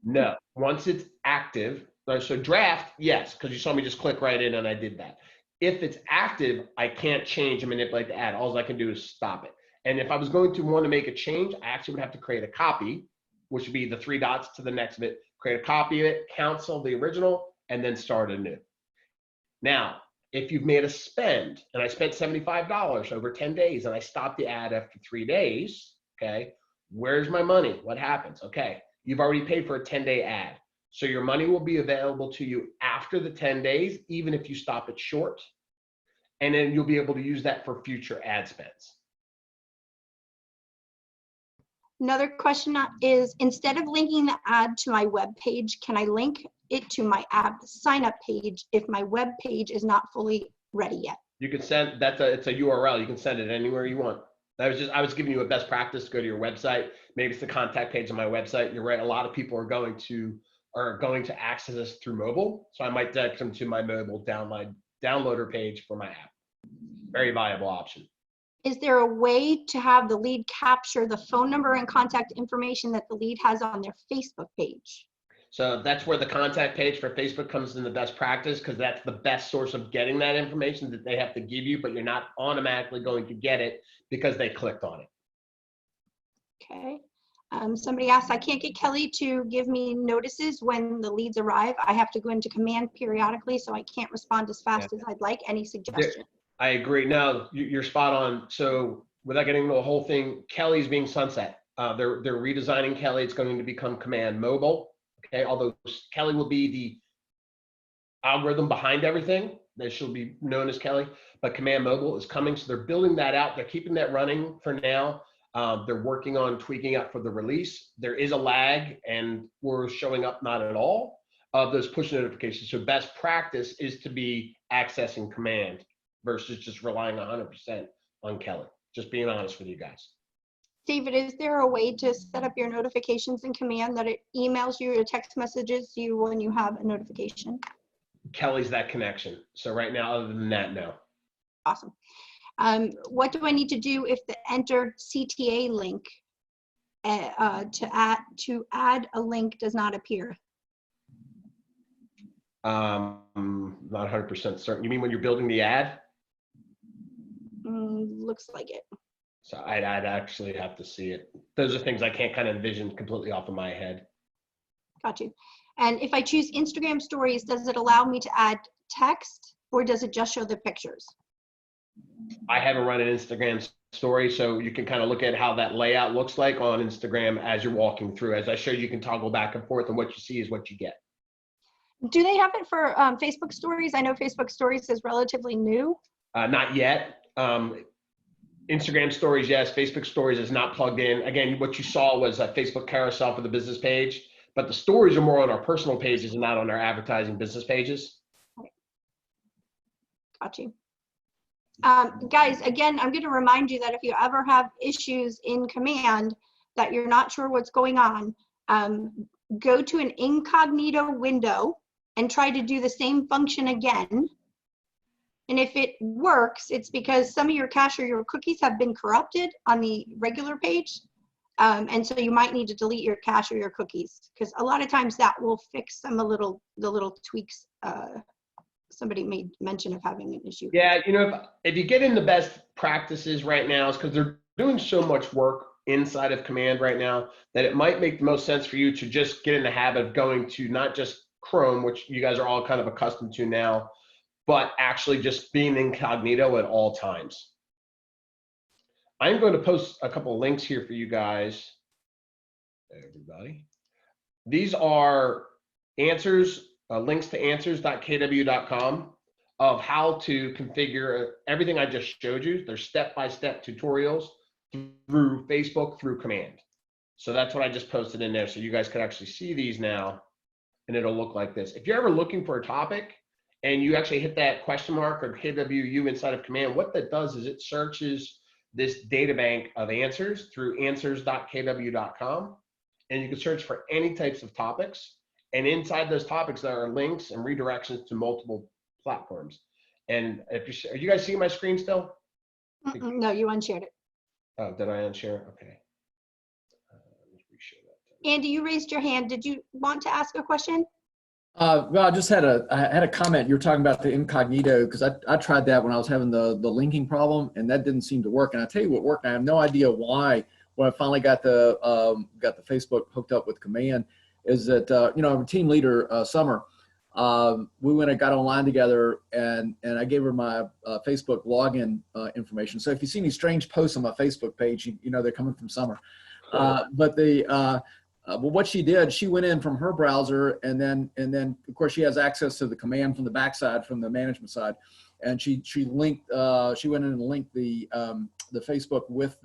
C: No, once it's active, so draft, yes, because you saw me just click right in and I did that. If it's active, I can't change and manipulate the ad. All I can do is stop it. And if I was going to want to make a change, I actually would have to create a copy, which would be the 3 dots to the next bit, create a copy of it, cancel the original, and then start anew. Now, if you've made a spend and I spent $75 over 10 days and I stopped the ad after 3 days, okay, where's my money? What happens? Okay, you've already paid for a 10-day ad. So your money will be available to you after the 10 days, even if you stop it short. And then you'll be able to use that for future ad spends.
B: Another question is, instead of linking the ad to my web page, can I link it to my app sign up page if my web page is not fully ready yet?
C: You can send, it's a URL. You can send it anywhere you want. I was giving you a best practice to go to your website. Maybe it's the contact page on my website. You're right. A lot of people are going to access this through mobile. So I might direct them to my mobile downloader page for my app. Very viable option.
B: Is there a way to have the lead capture the phone number and contact information that the lead has on their Facebook page?
C: So that's where the contact page for Facebook comes in the best practice, because that's the best source of getting that information that they have to give you, but you're not automatically going to get it because they clicked on it.
B: Okay. Somebody asked, I can't get Kelly to give me notices when the leads arrive. I have to go into command periodically, so I can't respond as fast as I'd like. Any suggestion?
C: I agree. No, you're spot on. So without getting into the whole thing, Kelly's being sunset. They're redesigning Kelly. It's going to become command mobile. Okay, although Kelly will be the algorithm behind everything, that she'll be known as Kelly, but command mobile is coming. So they're building that out. They're keeping that running for now. They're working on tweaking up for the release. There is a lag, and we're showing up not at all of those push notifications. So best practice is to be accessing command versus just relying 100% on Kelly. Just being honest with you guys.
B: David, is there a way to set up your notifications in command that it emails you or text messages you when you have a notification?
C: Kelly's that connection. So right now, other than that, no.
B: Awesome. What do I need to do if the enter CTA link to add a link does not appear?
C: Not 100% certain. You mean when you're building the ad?
B: Looks like it.
C: So I'd actually have to see it. Those are things I can't kind of envision completely off of my head.
B: Got you. And if I choose Instagram stories, does it allow me to add text or does it just show the pictures?
C: I haven't run an Instagram story, so you can kind of look at how that layout looks like on Instagram as you're walking through. As I showed, you can toggle back and forth, and what you see is what you get.
B: Do they have it for Facebook stories? I know Facebook stories is relatively new.
C: Not yet. Instagram stories, yes. Facebook stories is not plugged in. Again, what you saw was a Facebook carousel for the business page, but the stories are more on our personal pages and not on our advertising business pages.
B: Got you. Guys, again, I'm going to remind you that if you ever have issues in command that you're not sure what's going on, go to an incognito window and try to do the same function again. And if it works, it's because some of your cache or your cookies have been corrupted on the regular page. And so you might need to delete your cache or your cookies, because a lot of times that will fix some of the little tweaks somebody made mention of having an issue.
C: Yeah, you know, if you get into best practices right now, it's because they're doing so much work inside of command right now that it might make the most sense for you to just get in the habit of going to not just Chrome, which you guys are all kind of accustomed to now, but actually just being incognito at all times. I'm going to post a couple of links here for you guys, everybody. These are answers, links to answers.kw.com of how to configure everything I just showed you. There's step-by-step tutorials through Facebook, through command. So that's what I just posted in there. So you guys can actually see these now, and it'll look like this. If you're ever looking for a topic and you actually hit that question mark or KWU inside of command, what that does is it searches this data bank of answers through answers.kw.com, and you can search for any types of topics. And inside those topics, there are links and redirections to multiple platforms. And if you, are you guys seeing my screen still?
B: No, you unshared it.
C: Oh, did I unshare? Okay.
B: Andy, you raised your hand. Did you want to ask a question?
D: Well, I just had a comment. You were talking about the incognito, because I tried that when I was having the linking problem, and that didn't seem to work. And I tell you what worked. I have no idea why. When I finally got the Facebook hooked up with command, is that you know, I'm a team leader, Summer. We went and got online together, and I gave her my Facebook login information. So if you see any strange posts on my Facebook page, you know they're coming from Summer. But what she did, she went in from her browser, and then of course she has access to the command from the backside, from the management side, and she linked, she went in and linked the Facebook with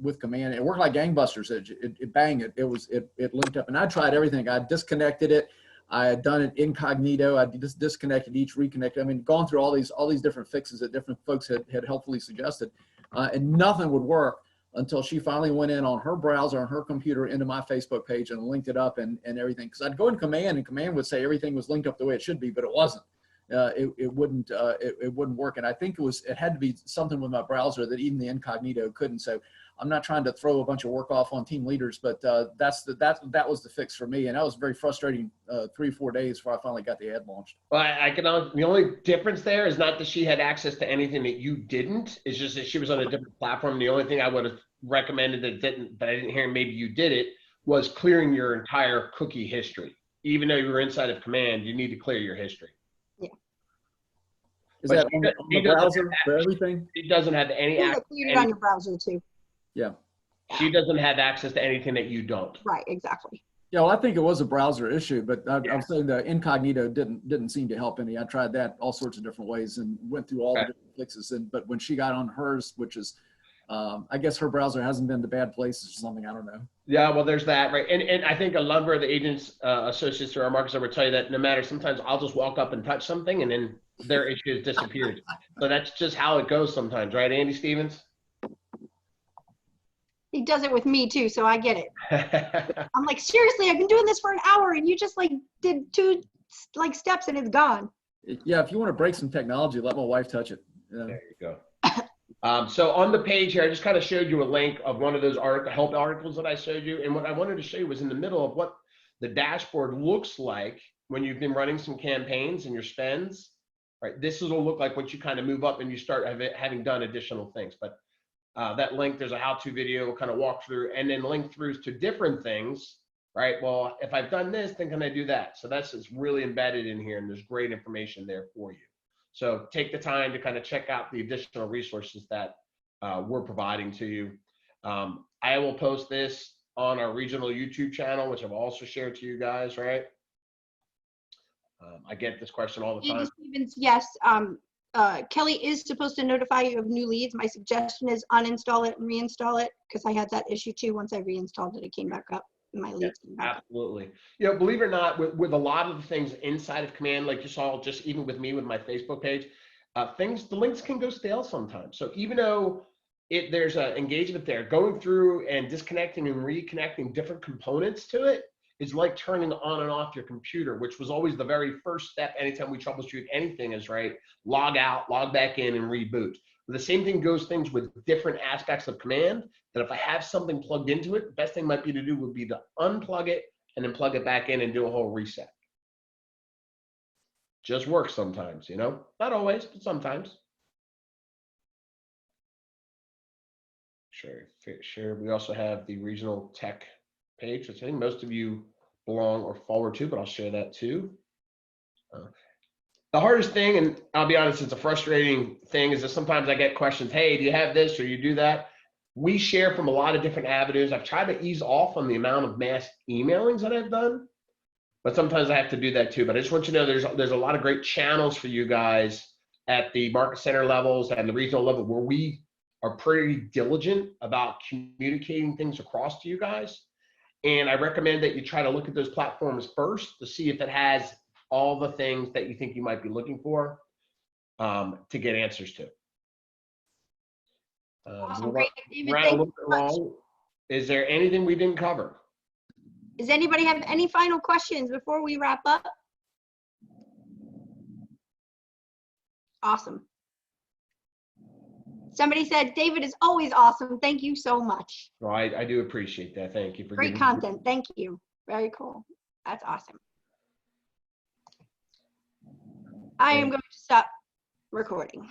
D: with command. It worked like gangbusters. It banged it. It linked up, and I tried everything. I disconnected it. I had done it incognito. I just disconnected each, reconnected. I mean, gone through all these different fixes that different folks had helpfully suggested, and nothing would work until she finally went in on her browser on her computer into my Facebook page and linked it up and everything. Because I'd go in command, and command would say everything was linked up the way it should be, but it wasn't. It wouldn't work. And I think it had to be something with my browser that even the incognito couldn't. So I'm not trying to throw a bunch of work off on team leaders, but that was the fix for me. And that was very frustrating 3 or 4 days before I finally got the ad launched.
C: Well, the only difference there is not that she had access to anything that you didn't. It's just that she was on a different platform. The only thing I would have recommended that I didn't hear, maybe you did it, was clearing your entire cookie history. Even though you were inside of command, you need to clear your history.
D: Is that on the browser for everything?
C: She doesn't have any access.
B: Clear it on your browser too.
D: Yeah.
C: She doesn't have access to anything that you don't.
B: Right, exactly.
D: Yeah, well, I think it was a browser issue, but I'm saying the incognito didn't seem to help any. I tried that all sorts of different ways and went through all the different fixes. But when she got on hers, which is, I guess her browser hasn't been to bad places or something. I don't know. Yeah,
C: well, there's that, right? And I think a number of the agents, associates through our markets, I would tell you that no matter, sometimes I'll just walk up and touch something and then their issue has disappeared. So that's just how it goes sometimes, right, Andy Stevens?
B: He does it with me too, so I get it. I'm like, seriously, I've been doing this for an hour and you just like did 2 steps and it's gone.
D: Yeah, if you want to break some technology, let my wife touch it. Yeah.
C: There you go. So on the page here, I just kind of showed you a link of one of those help articles that I showed you. And what I wanted to show you was in the middle of what the dashboard looks like when you've been running some campaigns and your spends. Right, this will look like once you kind of move up and you start having done additional things. But that link, there's a how-to video, we'll kind of walk through and then link through to different things, right? Well, if I've done this, then can I do that? So it's really embedded in here, and there's great information there for you. So take the time to kind of check out the additional resources that we're providing to you. I will post this on our regional YouTube channel, which I've also shared to you guys, right? I get this question all the time.
B: Stevens, yes. Kelly is supposed to notify you of new leads. My suggestion is uninstall it and reinstall it, because I had that issue too. Once I reinstalled it, it came back up. My leads came back
C: absolutely up. You know, believe it or not, with a lot of the things inside of command, like you saw, just even with me with my Facebook page, the links can go stale sometimes. So even though there's an engagement there, going through and disconnecting and reconnecting different components to it is like turning on and off your computer, which was always the very first step anytime we troubleshoot anything is, right, log out, log back in, and reboot. But the same thing goes things with different aspects of command, that if I have something plugged into it, the best thing might be to do would be to unplug it and then plug it back in and do a whole reset. Just works sometimes, you know? Not always, but sometimes. Sure. We also have the regional tech page, which I think most of you belong or forward to, but I'll share that too. The hardest thing, and I'll be honest, it's a frustrating thing, is that sometimes I get questions, hey, do you have this or you do that? We share from a lot of different avenues. I've tried to ease off on the amount of mass emailings that I've done, but sometimes I have to do that too. But I just want you to know there's a lot of great channels for you guys at the market center levels and the regional level where we are pretty diligent about communicating things across to you guys. And I recommend that you try to look at those platforms first to see if it has all the things that you think you might be looking for to get answers to.
B: Awesome. Great. David,
C: a little bit long. Is there anything we didn't cover?
B: Does anybody have any final questions before we wrap up? Awesome. Somebody said, David is always awesome. Thank you so much.
C: Well, I do appreciate that. Thank you for
B: great content. Thank you. Very cool. That's awesome. I am going to stop recording.